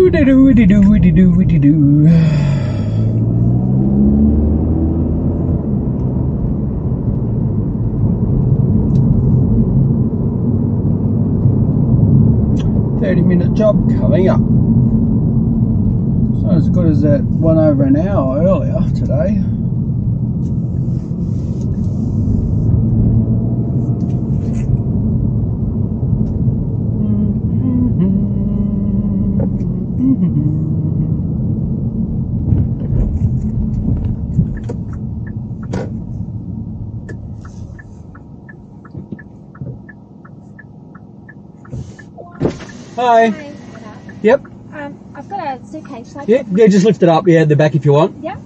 Do-de-do-de-do-de-do-de-do. 30-minute job coming up. It's not as good as that one over an hour earlier today. Hi. Hi. Yep. I've got a suitcase. Like Yeah, just lift it up. Yeah, the back if you want. Yep.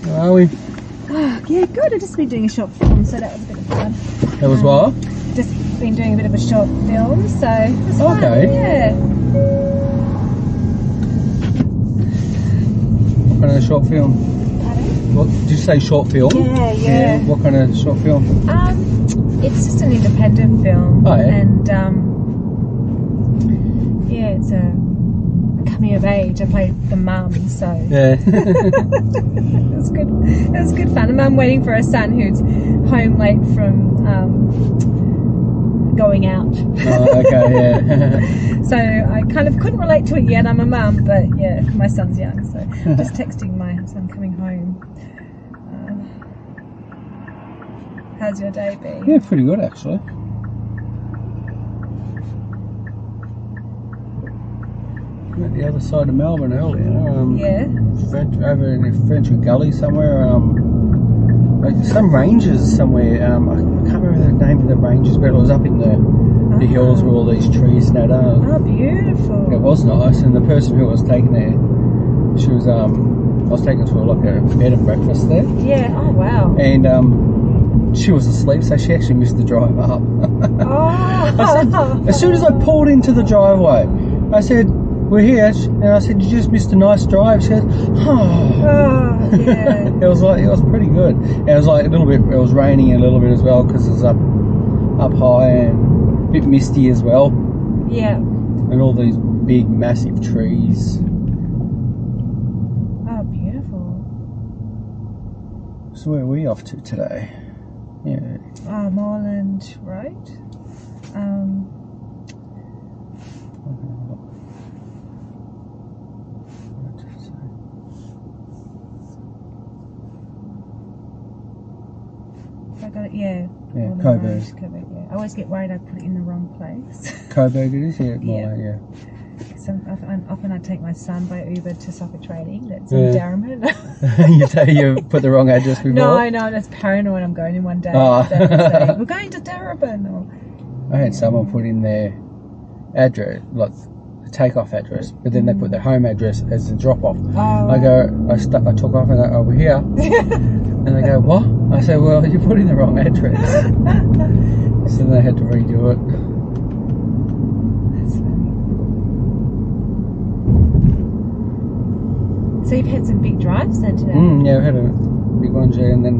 How are we? Oh, yeah, good. I've just been doing a short film, so that was a bit of fun. That was what? Just been doing a bit of a short film, so it was fun. Okay. Yeah. What kind of short film? Pardon? What did you say? Short film? Yeah. What kind of short film? It's just an independent film. Oh, yeah. And yeah, it's a coming of age. I played the mum, so Yeah. it was good. It was good fun. And I'm waiting for a son who's home late from going out. Oh, okay, yeah. So I kind of couldn't relate to it yet. I'm a mum, but yeah, my son's young, so I'm just texting my son coming home. How's your day been? Yeah, pretty good actually. I'm at the other side of Melbourne earlier. Yeah. Over in the French Gully somewhere. Like some ranges somewhere. I can't remember the name of the ranges, but it was up in the hills with all these trees and that. Oh, beautiful. It was nice, and the person who was taking there, she was I was taking her to like a bed and breakfast there. Yeah. Oh, wow. And she was asleep, so she actually missed the drive up. Oh. As soon as I pulled into the driveway, I said, "We're here," and I said, "You just missed a nice drive." She said, Oh, yeah. it was pretty good. And it was like a little bit. It was raining a little bit as well because it was up high and a bit misty as well. Yeah. And all these big, massive trees. Oh, beautiful. So where are we off to today? Yeah. Moreland Road. I got it, yeah. Yeah, Coburg. Coburg, yeah. I always get worried I put it in the wrong place. Coburg it is, yeah. Yeah. Often I take my son by Uber to soccer training. That's in Darriman. You put the wrong address before? No, that's paranoid. I'm going in one day. Oh. Say, we're going to Darriman. I had someone put in their address, like the takeoff address, but then they put their home address as the drop off. Oh. I took off and I go, "Oh, we're here." And they go, "What?" I said, "Well, you put in the wrong address." So they had to redo it. That's funny. So you've had some big drives then today? Yeah, we had a big one, and then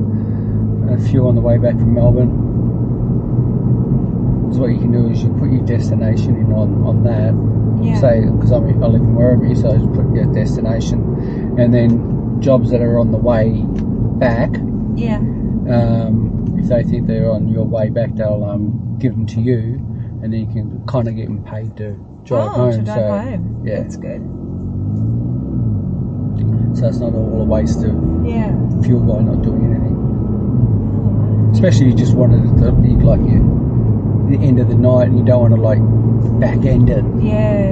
a few on the way back from Melbourne. So what you can do is you put your destination in on that. Yeah. Say, because I live in Werribee, so I just put your destination, and then jobs that are on the way back. Yeah. If they think they're on your way back, they'll give them to you, and then you can kind of get them paid to drive home. To drive home. Yeah, That's good. So it's not all a waste of fuel by not doing anything. Oh. Especially if you just wanted it to be like the end of the night, and you don't want to like back end it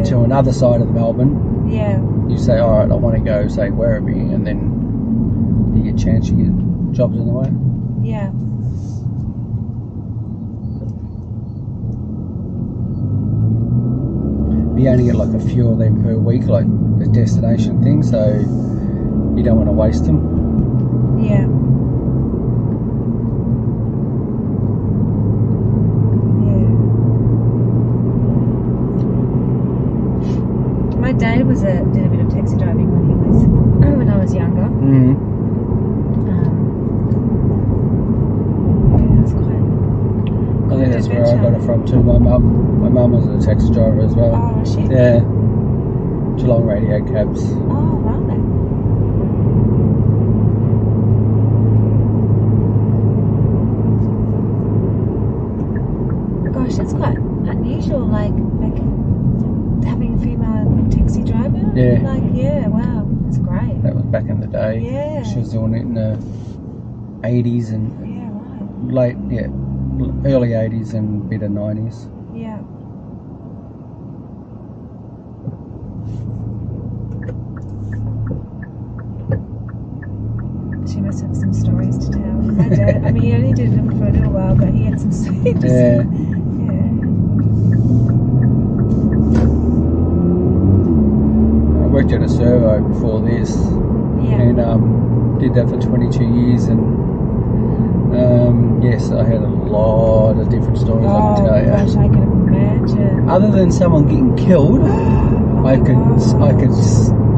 to another side of Melbourne. Yeah. You say, all right, I want to go, say, Werribee, and then you get a chance, you get jobs on the way. Yeah. You only get like a few of them per week, like the destination thing, so you don't want to waste them. Yeah. My dad did a bit of taxi driving when I was younger. Mm. Yeah, that's quite. I think that's where I got it from too. My mum was a taxi driver as well. Oh, was she? Yeah. Geelong radio cabs. Oh, right. Gosh, that's quite unusual. Like having a female taxi driver. Yeah. Yeah, wow, that's great. That was back in the day. Yeah. She was doing it in the 80s and Yeah, right. early 80s and bit of 90s. Yeah. She must have some stories to tell. My dad, I mean, he only did them for a little while, but he had some stories. Yeah. I worked at a servo before this. Yeah. And did that for 22 years, and yes, I had a lot of different stories I can tell you. Gosh, I can imagine. Other than someone getting killed, I could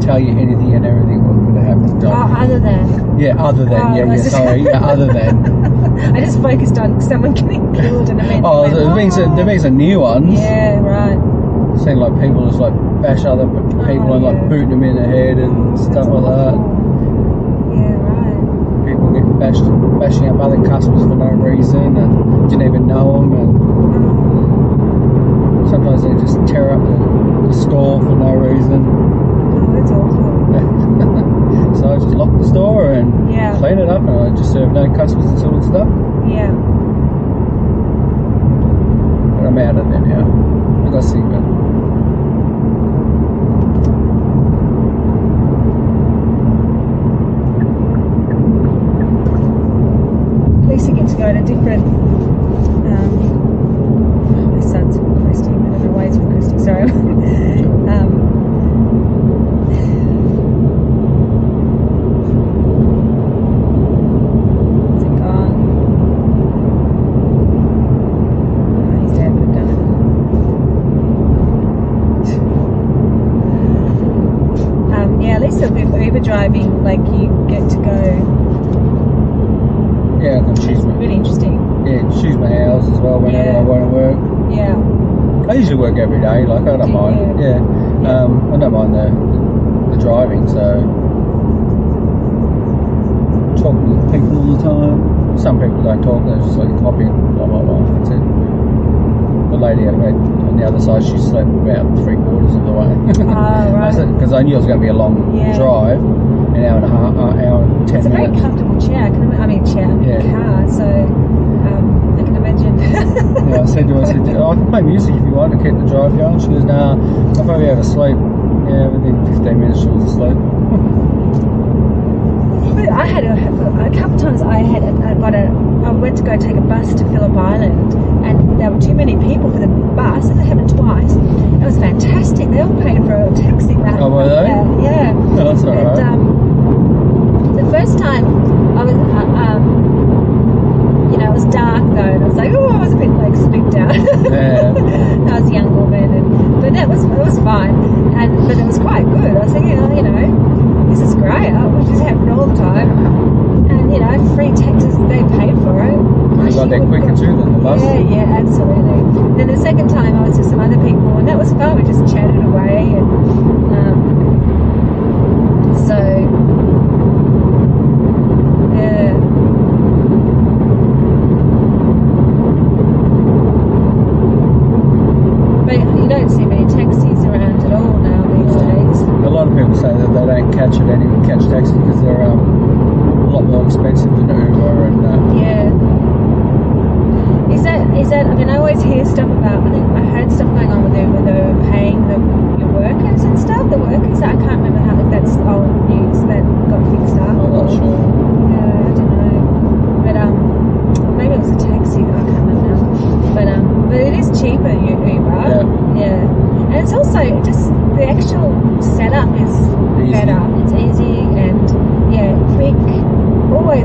tell you anything and everything what would have happened. Other than. Yeah, other than. Other than. I just focused on someone getting killed and I mean. Oh, there been some new ones. Yeah, right. Seen like people just like bash other people and like booting them in the head and stuff like that. Yeah, right. People get bashing up other customers for no reason and didn't even know them, and sometimes they just tear up the store for no reason. Oh, that's awful. So I just locked the store and clean it up, and I just serve no customers and sort of stuff. Yeah. But I'm out of there now. I got sick of it. At least you get to go to different. My son's requesting. I don't know why he's requesting. Sorry. Is it gone? No, he's dead. We've done it. Yeah, at least with Uber driving, like you get to go. Yeah, I can choose It's really interesting. Yeah, choose my hours as well whenever I want to work. Yeah. I usually work every day, like I don't mind. Yeah. I don't mind the driving, so talking to people all the time. Some people don't talk, they just like copy, blah blah blah. That's it. The lady I had on the other side, she slept about 3/4 of the way. Oh, right. Because I knew it was going to be a long drive, an hour and a half, hour and 10 It's a very minutes. comfortable chair. Car. So I can imagine. Yeah, I said to her, I can play music if you want to keep the drive going. She goes, nah, I'll probably have a sleep. Yeah, within 15 minutes she was asleep. I had a couple times. I went to go take a bus to Phillip Island, and there were too many people for the bus. It happened twice. It was fantastic. They all paid for a taxi back. Oh, were they? Yeah. Oh, that's all right. The first time I was, it was dark though, and I was like, oh, I was a bit like spooked out. Yeah. I was a young woman, but it was fine, but it was quite good. I was thinking, this is great. Which has happened all the time, and free taxis, they paid for it. You got there quicker too than the bus. Yeah, absolutely. Then the second time I was with some other people, and that was fun. We just chatted away, and so. You don't see many taxis around at all now these days. A lot of people say that they don't catch taxis because they're a lot more expensive than Uber and Yeah. Is that? I mean, I always hear stuff about. I heard stuff going on with Uber. They were paying your workers and stuff. The workers. I can't remember if that's old news that got fixed up. I'm not sure. Yeah, I don't know. But or maybe it was a taxi. I can't remember now. But it is cheaper Uber. Yeah. And it's also just the actual setup is better. It's easy and quick. Always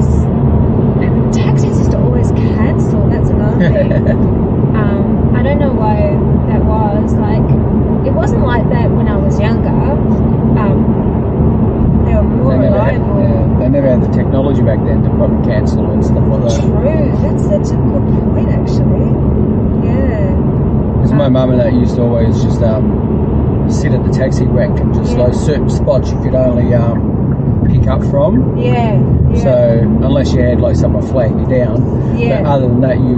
all the. True. That's such a good point, actually. Yeah. Because my mum and that used to always just sit at the taxi rank and just like certain spots you could only pick up from. Yeah. So unless you had like someone flag you down. Yeah. But other than that, you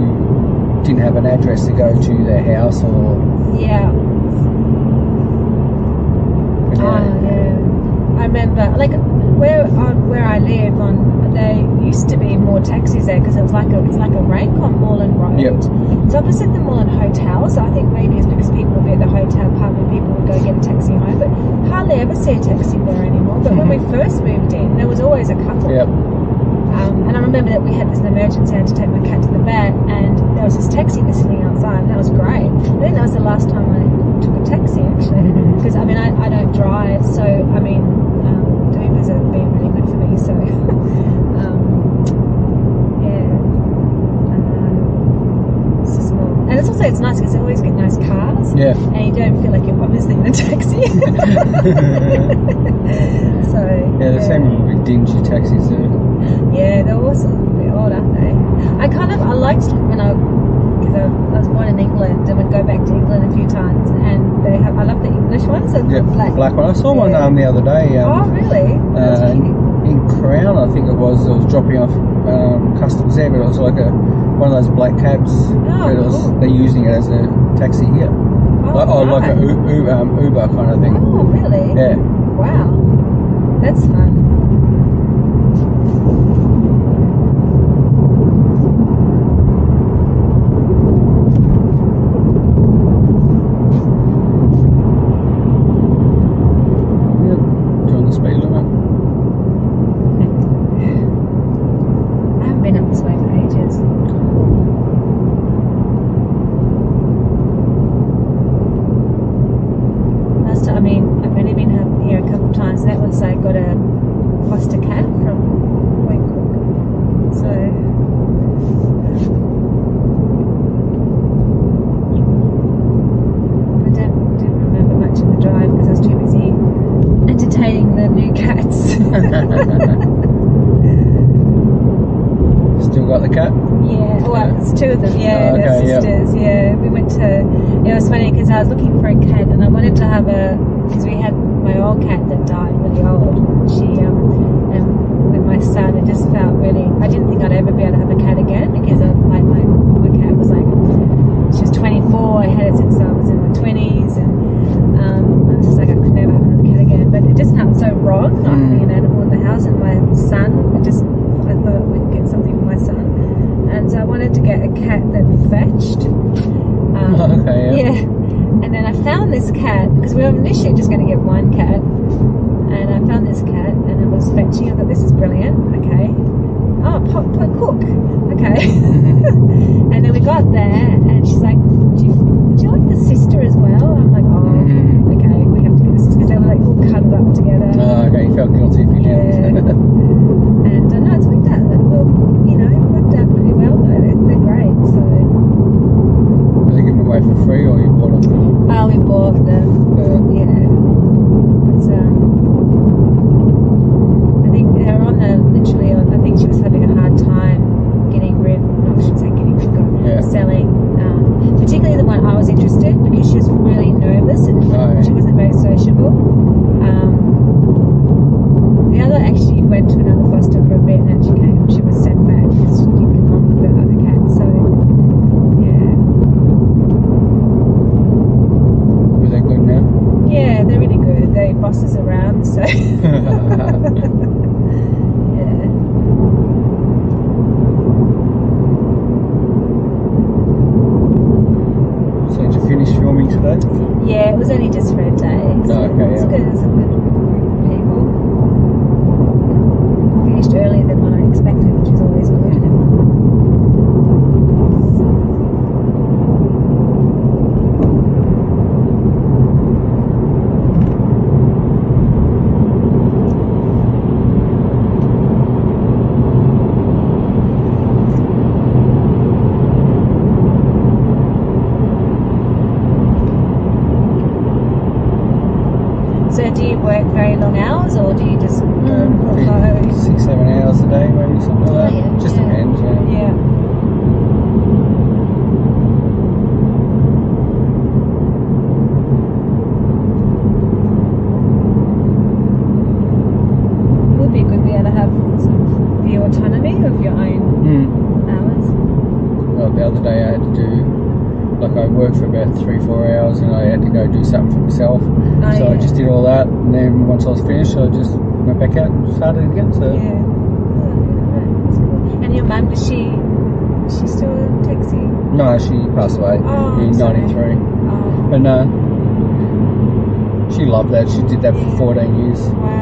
didn't have an address to go to their house or. Yeah. Oh, yeah. I remember, like, where I live there used to be more taxis there because it's like a rank on Moreland Road. Yep. It's opposite the Moreland Hotel, so I think maybe it's because people would be at the hotel pub and people would go get a taxi home, but hardly ever see a taxi there anymore. But when we first moved in, there was always a couple. Yep. And I remember that we had this emergency. I had to take my cat to the vet, and there was this taxi sitting outside, and that was great. I think that was the last time I took a taxi, actually, because I mean I don't drive, so I mean Ubers have been really good for me. So it's just more, and it's nice because they always get nice cars. Yeah. And you don't feel like you're obviously in a taxi. So Yeah, they seem a little bit dingy taxis too. Yeah, they're also a bit odd, aren't they? I liked when I was born in England and would go back to England a few times, and I love the English ones. So Yeah, black one. I saw one the other day. Oh, really? In Crown, I think it was. I was dropping off customs there, but it was like one of those black cabs. Cool. They're using it as a taxi here. Like a Uber kind of thing. Oh, really? Yeah. Wow, that's fun. Still got the cat? Yeah, well, it's two of them, yeah, they're sisters, yeah. We went to, it was funny because I was looking for a cat and I wanted to have because we had my old cat that died really old. She, and with my son, it just felt really, I didn't think I'd ever be able to have a cat again because my cat was like, she was 24, I had it since I was in my 20s, and I was just like, I could never have another cat again. But it just felt so wrong not having an animal in the house, and my son, I thought we'd get something for my son, and so I wanted to get a cat that fetched. Yeah. And then I found this cat because we were initially just going to get one cat, and I found this cat and it was fetching. I thought, this is brilliant. Okay. Oh, cook. Okay. And then we got there and she's like, would you like the sister as well? I'm like, okay, we have to get this because they were like all cuddled up together. Oh, okay, you felt guilty if you didn't. And no, it's worked out. Worked out pretty well though. They're great. So. Are they giving them away for free or you bought them? Oh, we bought them. Yeah. It's, I think they're on literally. I think she was having a hard time getting rid. No, I shouldn't say getting rid. Selling. Particularly the one I was interested because she was really nervous and she wasn't very sociable. The other actually went to another foster for a bit and then she was sent back because she didn't get along with the other cat. So yeah. Are they good now? Yeah, they're really good. They boss us around, so yeah. So did you finish filming today? Yeah, it was only just for a day. So okay, it's good. It's a good group of people. Finished earlier than what I expected, which is always good. So do you work the other day I had to do, like I worked for about 3-4 hours and I had to go do something for myself. So I just did all that, and then once I was finished, I just went back out and started again. So Yeah. Oh, right. That's cool. And your mum, is she still a taxi? no, she passed away in sorry. 93. Oh. But no, she loved that. She did that for 14 years. Wow.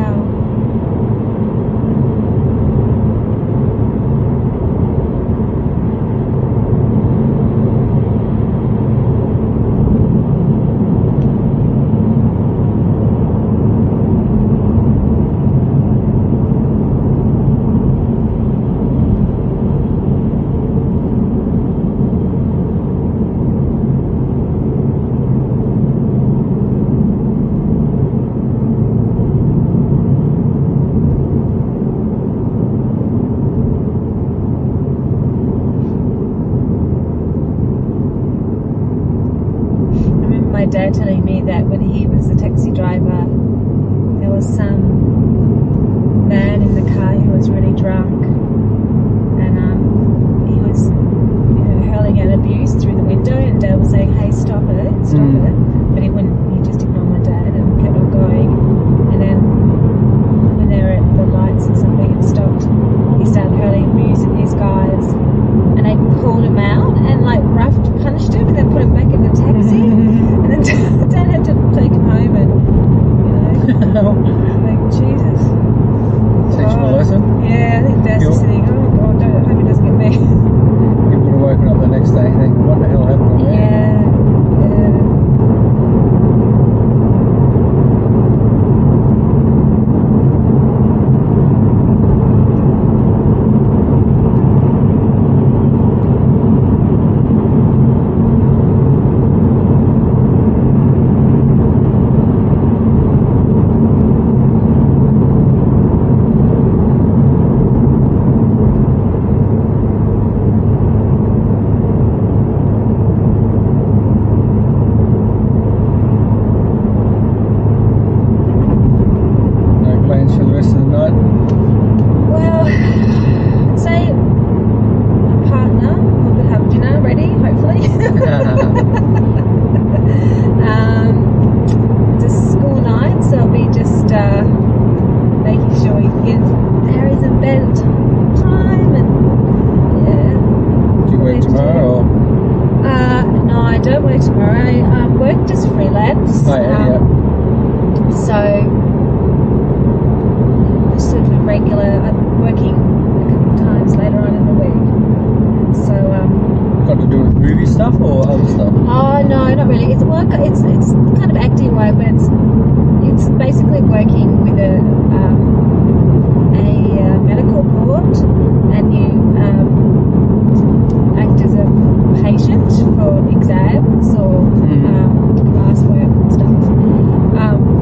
My dad telling me that when he was a taxi driver, there was some man in the car who was really drunk, and he was, hurling out abuse through the window, and Dad was saying, "Hey, stop it, but he wouldn't. He just ignored my dad and kept on going. And then when they were at the lights or something and stopped, he started hurling abuse at these guys, and they pulled him out and like punished him, and then put him back in the taxi. And then Dad had to take him home, and like Jesus. Teach him a lesson. Yeah, I think Dad's just saying, "Oh God, I hope he doesn't get me." He would have woken up the next day thinking, what the hell happened to me? Yeah. It's kind of acting work, but it's basically working with a medical board, and you act as a patient for exams or classwork and stuff.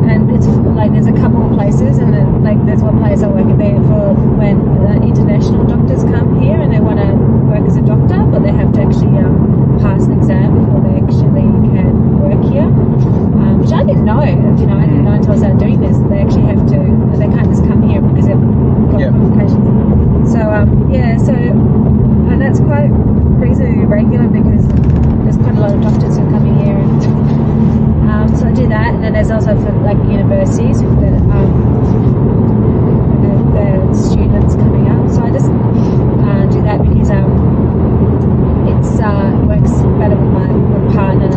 And it's like there's a couple of places, and then, like there's one place I work at there for when international doctors come here and they want to work as a doctor, but they have to actually pass an exam before they actually can work here, which I didn't know. I didn't know until I started doing this. They actually have to. They can't just come here because they've got qualifications. So and that's quite reasonably regular because there's quite a lot of doctors who are coming here, and so I do that. And then there's also for like universities with the students coming up. So I just do that because it works better with my partner.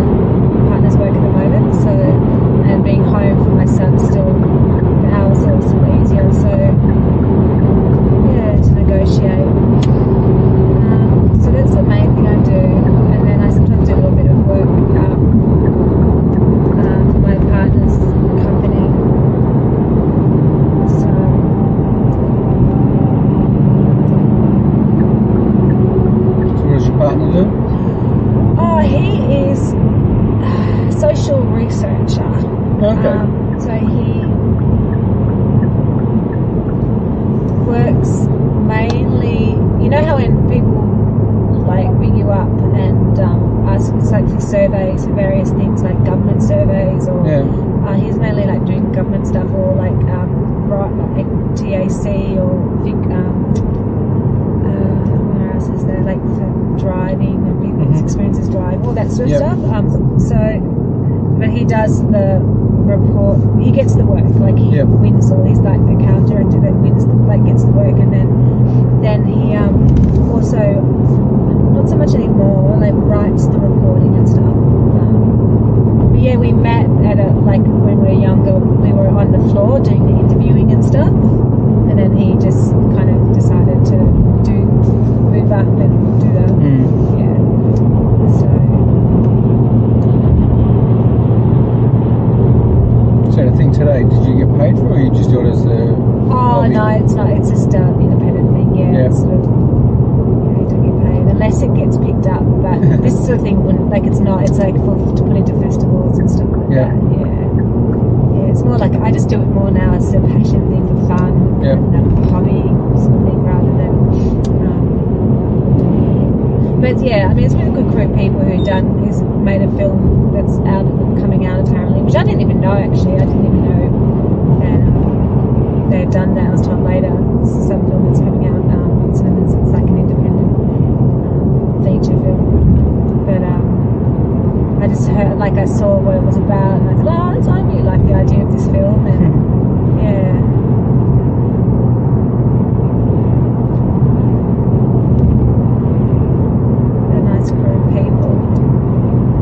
Partner's work at the moment, so, and being home for my son still, the hours are still easier, so yeah, to negotiate. So that's the main thing I do, and then I sometimes do a little bit of work for my partner's company. So what does your partner do? Oh, he is social researcher. Okay. So he works mainly, how when people like ring you up and ask for surveys for various things like government surveys, or he's mainly like doing government stuff, or like TAC or classes there, like for driving and people's experiences driving, all that sort of stuff. But he does the report. He gets the work. Like he wins all. He's like the car director that wins, gets the work, and then he also, not so much anymore, like writes the reporting and stuff. But yeah, we met at when we were younger. We were on the floor doing the interviewing and stuff, and then he just kind of decided to move up and do that. Yeah. So the thing today, did you get paid for it, or you just do it as a hobby? No, it's not. It's just an independent thing. Yeah. It's sort of, you don't get paid unless it gets picked up. But this sort of thing wouldn't. It's not. It's to put into festivals and stuff like that. Yeah. It's more like I just do it more now as a passion thing for fun and a hobby sort of thing rather than. But yeah, I mean, it's been a good group of people who's made a film that's coming out apparently, which I didn't even know actually. I didn't even know that they've done that. I was told later. It's some film that's coming out. It's like an independent feature film. But I just heard, I saw what it was about, and I thought, I really like the idea of this film, and yeah.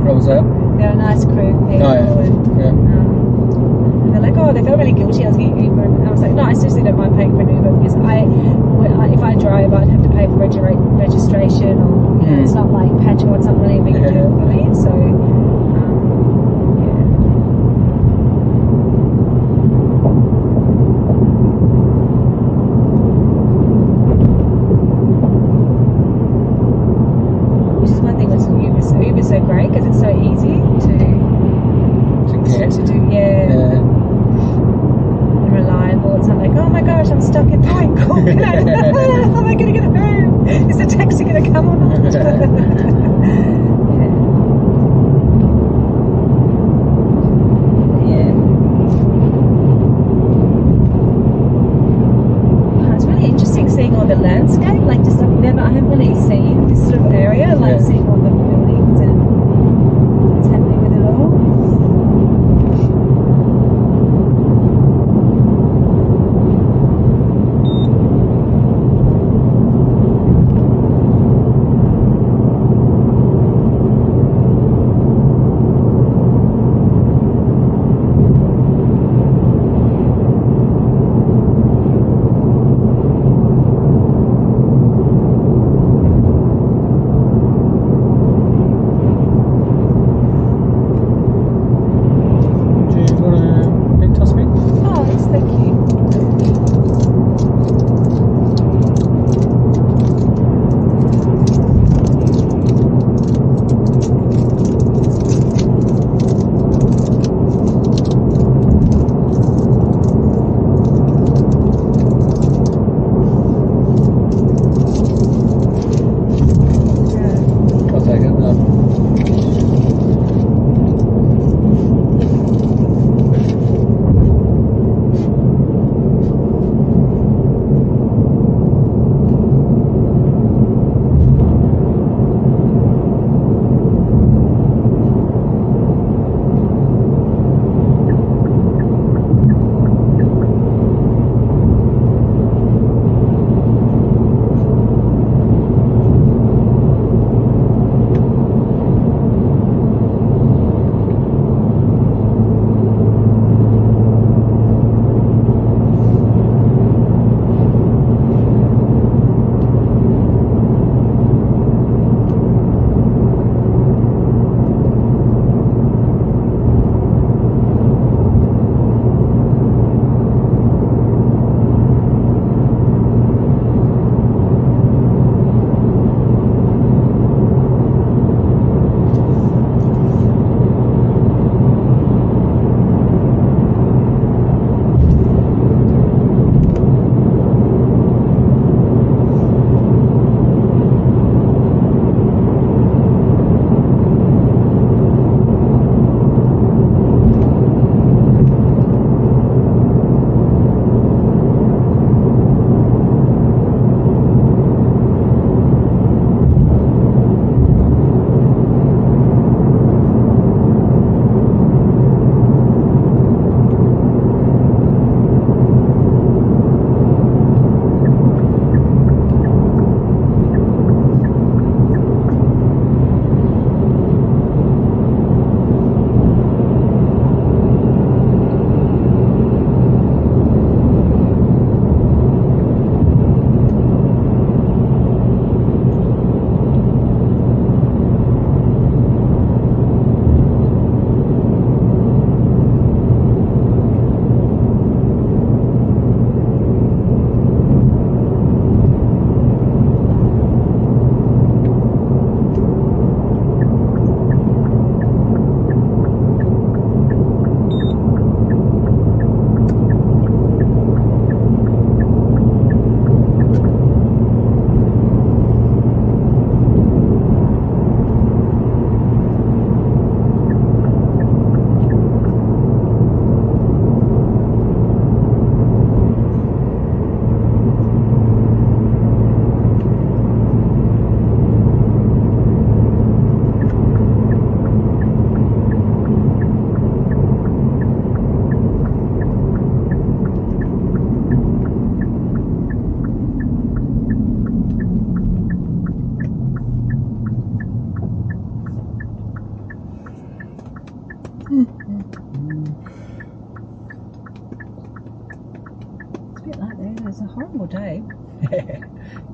What was that? They're a nice crew of people. And they're like, they felt really guilty. I was getting Uber, and I was like, no, I seriously don't mind paying for an Uber because if I drove, I'd have to pay for registration, or it's not like petrol. It's not really a big deal for me. So which is one thing with Uber's so great because it's so easy to do, and reliable. It's not like, oh my gosh, I'm stuck in Point Cook. How am I going to get home? Is the taxi going to come or not? It's really interesting seeing all the landscape. I haven't really seen this sort of area. Seeing all the buildings and what's happening with it all.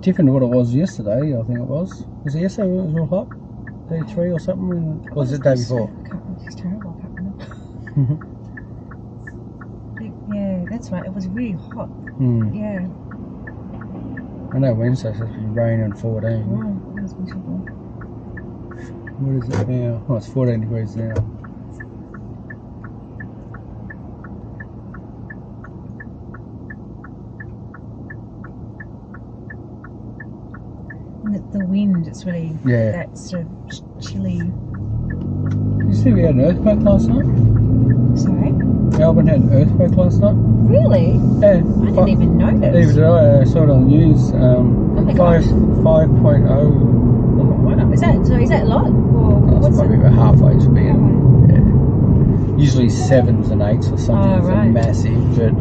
different to what it was yesterday, I think it was. Was it yesterday when it was real hot? 33 or something? Or was it the day before? I can't remember. It's terrible. I can't remember. Yeah, that's right. It was really hot. Yeah. I know Wednesday's supposed to be raining 14. Oh, that was miserable. What is it now? Oh, it's 14 degrees now. And the wind, it's really that sort of chilly. Did you see we had an earthquake last night? Sorry? Melbourne had an earthquake last night. Really? Yeah. I didn't even notice. Neither did I. I saw it on the news. Oh my gosh. 5.0. Wow. Is that a lot? Or That's what's probably it? about halfway to being. Yeah. Usually 7s and 8s or something. Oh, right. Massive. But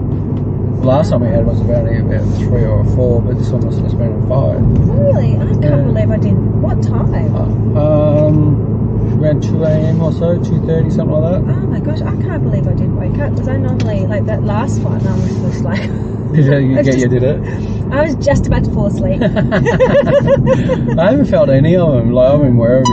the last time we had was about 3 or 4, but this one must have been a 5. Really? I can't believe I didn't. What time? Around 2 a.m. or so, 2:30, something like that. Oh my gosh, I can't believe I didn't wake up because I normally, like that last one, I was just like... You did it? I was just about to fall asleep. I haven't felt any of them. Like, I've been wherever